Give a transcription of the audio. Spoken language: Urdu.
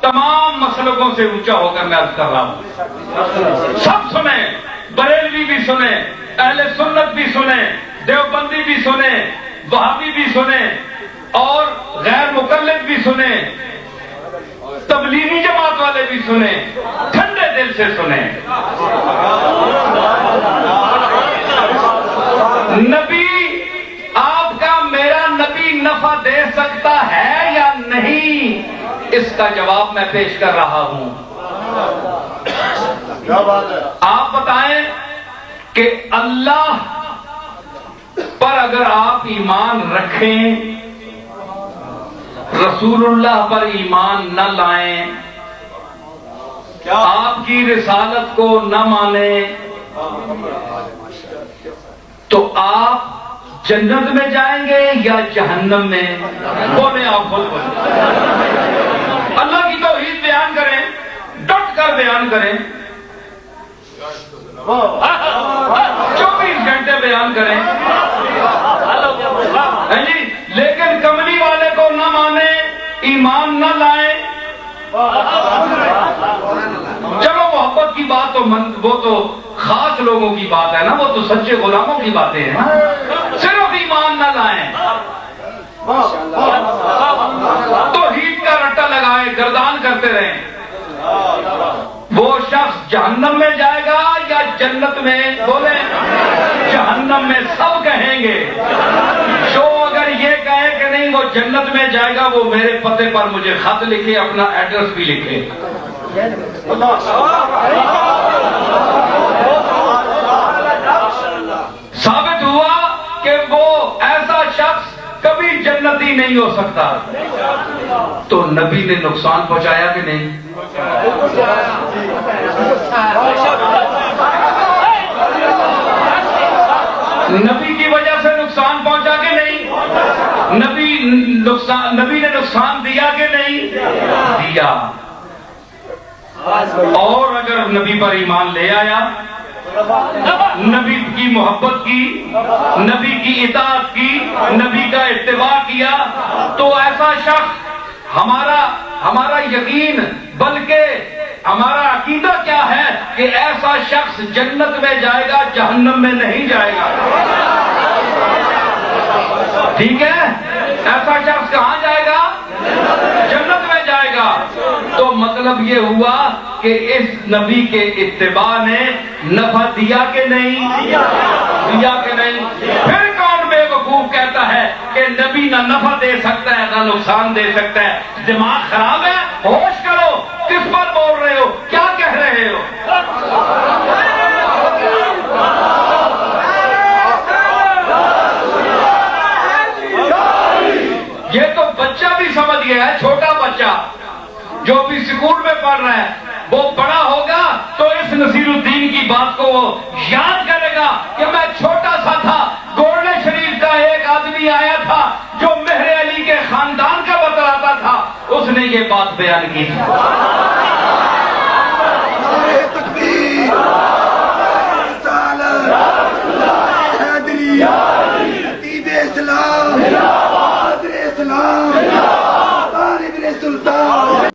تمام مسلکوں سے اونچا ہو کر میں عرض کر رہا ہوں، سب سنیں، بریلوی بھی سنیں، اہل سنت بھی سنیں، دیوبندی بھی سنیں، وہابی بھی سنیں، اور غیر مقلد بھی سنیں، تبلیغی جماعت والے بھی سنیں، ٹھنڈے دل سے سنیں۔ نبی آپ کا، میرا نبی نفع دے سکتا ہے یا نہیں، اس کا جواب میں پیش کر رہا ہوں۔ آپ بتائیں کہ اللہ پر اگر آپ ایمان رکھیں، رسول اللہ پر ایمان نہ لائیں، آپ کی رسالت کو نہ مانیں، تو آپ جنت میں جائیں گے یا جہنم میں؟ بولیں، آپ خود بولیں۔ اللہ کی توحید بیان کریں، ڈٹ کر بیان کریں، 24 گھنٹے بیان کریں، لیکن کملی والے کو نہ مانیں، ایمان نہ لائیں۔ چلو محبت کی بات تو وہ تو خاص لوگوں کی بات ہے نا، وہ تو سچے غلاموں کی باتیں ہیں، صرف ایمان نہ لائیں، توحید کا رٹا لگائے گردان کرتے رہیں، وہ شخص جہنم میں جائے گا یا جنت میں؟ بولیں، جہنم میں سب کہیں گے۔ جو اگر یہ کہے کہ نہیں وہ جنت میں جائے گا، وہ میرے پتے پر مجھے خط لکھے، اپنا ایڈریس بھی لکھے۔ ثابت ہوا کہ وہ ایسا شخص کبھی جنتی نہیں ہو سکتا۔ تو نبی نے نقصان پہنچایا کہ نہیں؟ نبی کی وجہ سے نقصان پہنچا کہ نہیں؟ نبی نے نقصان دیا کہ نہیں دیا؟ اور اگر نبی پر ایمان لے آیا، نبی کی محبت کی، نبی کی اطاعت کی، نبی کا اتباع کیا، تو ایسا شخص، ہمارا یقین بلکہ ہمارا عقیدہ کیا ہے کہ ایسا شخص جنت میں جائے گا، جہنم میں نہیں جائے گا۔ ٹھیک ہے؟ ایسا شخص کہاں جائے گا؟ جنت میں جائے گا۔ تو مطلب یہ ہوا کہ اس نبی کے اتباع نے نفع دیا کہ نہیں دیا کہ نہیں؟ پھر کون بے وقوف کہتا ہے کہ نبی نہ نفع دے سکتا ہے نہ نقصان دے سکتا ہے؟ دماغ خراب ہے؟ ہوش کرو، کس پر بول رہے ہو، کیا کہہ رہے ہو؟ یہ تو بچہ بھی سمجھ گیا ہے، چھوٹا بچہ جو بھی اسکول میں پڑھ رہا ہے، وہ بڑا ہوگا تو اس نصیر الدین کی بات کو وہ یاد کرے گا کہ میں چھوٹا سا تھا، گولڈن شریف کا ایک آدمی آیا تھا جو مہر علی کے خاندان کا بتلاتا تھا، اس نے یہ بات بیان کی۔